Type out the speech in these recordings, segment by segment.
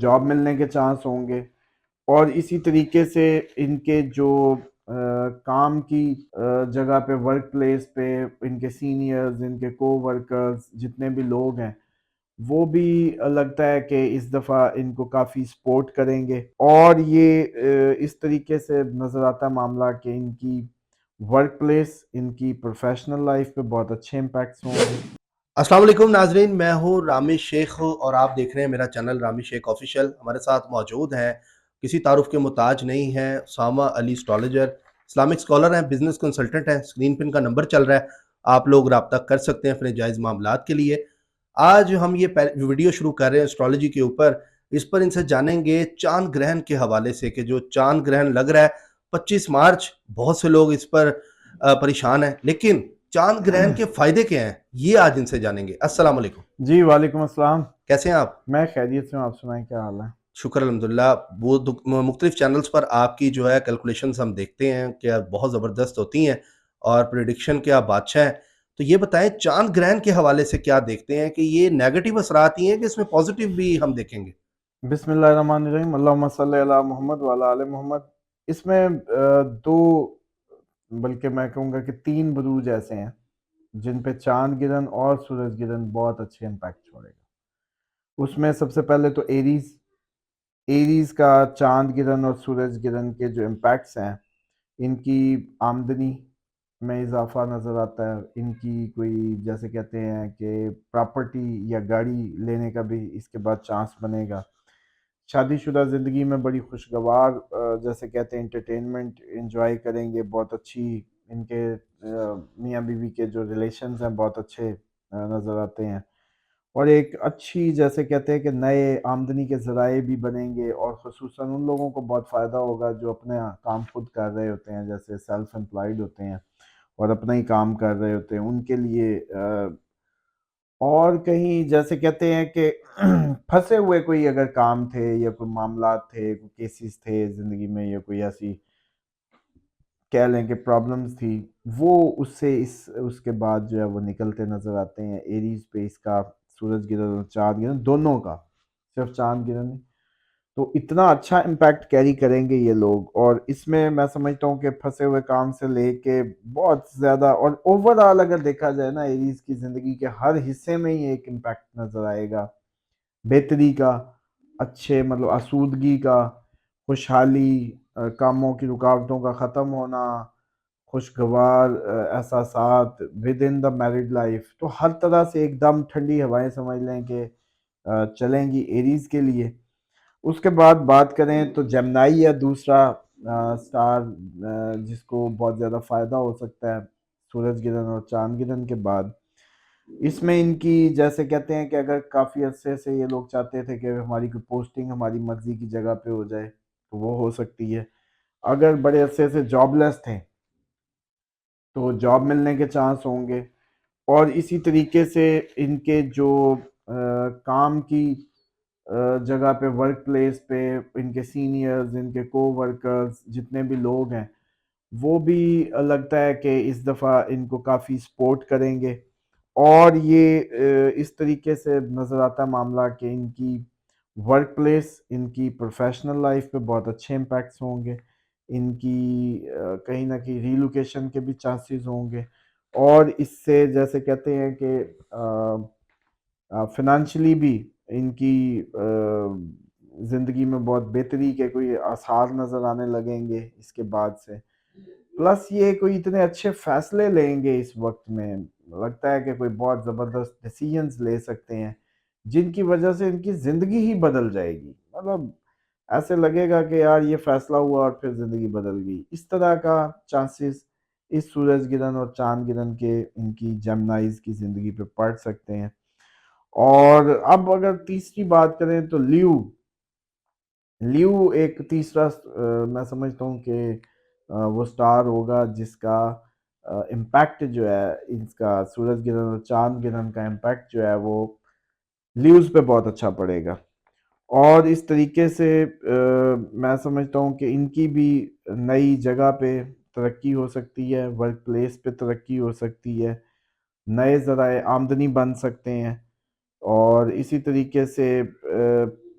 Job ملنے کے chance ہوں گے، اور اسی طریقے سے ان کے جو کام کی جگہ پہ، ورک پلیس پہ، ان کے سینئرز، ان کے کو ورکرز، جتنے بھی لوگ ہیں وہ بھی لگتا ہے کہ اس دفعہ ان کو کافی سپورٹ کریں گے، اور یہ اس طریقے سے نظر آتا ہے معاملہ کہ ان کی ورک پلیس، ان کی پروفیشنل لائف پہ بہت اچھے امپیکٹس ہوں گے۔ السلام علیکم ناظرین، میں ہوں رامی شیخ اور آپ دیکھ رہے ہیں میرا چینل رامی شیخ آفیشیل۔ ہمارے ساتھ موجود ہیں، کسی تعارف کے محتاج نہیں ہیں، اسامہ علی اسٹرالوجر، اسلامک اسکالر ہیں، بزنس کنسلٹنٹ ہیں۔ اسکرین پہ ان کا نمبر چل رہا ہے، آپ لوگ رابطہ کر سکتے ہیں اپنے جائز معاملات کے لیے۔ آج ہم یہ ویڈیو شروع کر رہے ہیں اسٹرالوجی کے اوپر۔ اس پر ان سے جانیں گے چاند گرہن کے حوالے سے کہ جو چاند گرہن لگ رہا ہے 25 مارچ، بہت سے لوگ اس پر پریشان ہیں، لیکن چاند گرہن کے فائدے کیا ہیں یہ آج ان سے جانیں گے۔ السلام علیکم جی وعلیکم السلام، کیسے ہیں آپ؟ میں خیریت سے ہوں، آپ سنائیں کیا حال ہے؟ شکر الحمدللہ۔ وہ مختلف چینلز پر آپ کی جو ہے کیلکولیشنز ہم دیکھتے ہیں کہ بہت زبردست ہوتی ہیں اور پریڈکشن کے آپ بادشاہ ہیں۔ تو یہ بتائیں چاند گرہن کے حوالے سے کیا دیکھتے ہیں کہ یہ نیگیٹو اثرات ہی ہیں کہ اس میں پازیٹیو بھی ہم دیکھیں گے؟ بسم اللہ الرحمن الرحیم، اللہم صلی علی محمد وعلی آل محمد۔ اس میں دو، بلکہ میں کہوں گا کہ تین بروج ایسے ہیں جن پہ چاند گرہن اور سورج گرہن بہت اچھے امپیکٹ چھوڑے گا۔ اس میں سب سے پہلے تو ایریز کا چاند گرہن اور سورج گرہن کے جو امپیکٹس ہیں، ان کی آمدنی میں اضافہ نظر آتا ہے، ان کی کوئی جیسے کہتے ہیں کہ پراپرٹی یا گاڑی لینے کا بھی اس کے بعد چانس بنے گا۔ شادی شدہ زندگی میں بڑی خوشگوار جیسے کہتے ہیں انٹرٹینمنٹ انجوائے کریں گے، بہت اچھی ان کے میاں بیوی کے جو ریلیشنز ہیں بہت اچھے نظر آتے ہیں، اور ایک اچھی جیسے کہتے ہیں کہ نئے آمدنی کے ذرائع بھی بنیں گے، اور خصوصاً ان لوگوں کو بہت فائدہ ہوگا جو اپنے کام خود کر رہے ہوتے ہیں، جیسے سیلف امپلائڈ ہوتے ہیں اور اپنا ہی کام کر رہے ہوتے ہیں، ان کے لیے اور کہیں جیسے کہتے ہیں کہ پھنسے ہوئے کوئی اگر کام تھے یا کوئی معاملات تھے، کوئی کیسز تھے زندگی میں، یا کوئی ایسی کہہ لیں کہ پرابلمز تھی، وہ اس سے اس کے بعد جو ہے وہ نکلتے نظر آتے ہیں۔ ایریز پہ اس کا سورج گرہن اور چاند گرہن دونوں کا، صرف چاند گرہن نہیں، تو اتنا اچھا امپیکٹ کیری کریں گے یہ لوگ، اور اس میں میں سمجھتا ہوں کہ پھنسے ہوئے کام سے لے کے بہت زیادہ، اور اوور آل اگر دیکھا جائے نا، ایریز کی زندگی کے ہر حصے میں ہی ایک امپیکٹ نظر آئے گا، بہتری کا، اچھے مطلب آسودگی کا، خوشحالی، کاموں کی رکاوٹوں کا ختم ہونا، خوشگوار احساسات with in the married life, تو ہر طرح سے ایک دم ٹھنڈی ہوائیں سمجھ لیں کہ چلیں گی ایریز کے لیے۔ اس کے بعد بات کریں تو جیمنائی ہے دوسرا سٹار جس کو بہت زیادہ فائدہ ہو سکتا ہے سورج گرہن اور چاند گرہن کے بعد۔ اس میں ان کی جیسے کہتے ہیں کہ اگر کافی عرصے سے یہ لوگ چاہتے تھے کہ ہماری کوئی پوسٹنگ ہماری مرضی کی جگہ پہ ہو جائے تو وہ ہو سکتی ہے، اگر بڑے عرصے سے جاب لیس تھے تو جاب ملنے کے چانس ہوں گے، اور اسی طریقے سے ان کے جو کام کی جگہ پہ، ورک پلیس پہ، ان کے سینئرز، ان کے کو ورکرز، جتنے بھی لوگ ہیں وہ بھی لگتا ہے کہ اس دفعہ ان کو کافی سپورٹ کریں گے، اور یہ اس طریقے سے نظر آتا ہے معاملہ کہ ان کی ورک پلیس، ان کی پروفیشنل لائف پہ بہت اچھے امپیکٹس ہوں گے، ان کی کہیں نہ کہیں ریلوکیشن کے بھی چانسز ہوں گے، اور اس سے جیسے کہتے ہیں کہ فنانشلی بھی ان کی زندگی میں بہت بہتری کے کوئی آثار نظر آنے لگیں گے اس کے بعد سے۔ پلس یہ کوئی اتنے اچھے فیصلے لیں گے اس وقت میں، لگتا ہے کہ کوئی بہت زبردست ڈیسیژنز لے سکتے ہیں جن کی وجہ سے ان کی زندگی ہی بدل جائے گی، مطلب ایسے لگے گا کہ یار یہ فیصلہ ہوا اور پھر زندگی بدل گئی، اس طرح کا چانسز اس سورج گرہن اور چاند گرہن کے ان کی جیمنائز کی زندگی پہ پڑ سکتے ہیں۔ اور اب اگر تیسری بات کریں تو لیو ایک تیسرا میں سمجھتا ہوں کہ وہ سٹار ہوگا جس کا امپیکٹ جو ہے، اس کا سورج گرہن اور چاند گرہن کا امپیکٹ جو ہے وہ لیوز پہ بہت اچھا پڑے گا، اور اس طریقے سے میں سمجھتا ہوں کہ ان کی بھی نئی جگہ پہ ترقی ہو سکتی ہے، ورک پلیس پہ ترقی ہو سکتی ہے، نئے ذرائع آمدنی بن سکتے ہیں، اور اسی طریقے سے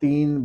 3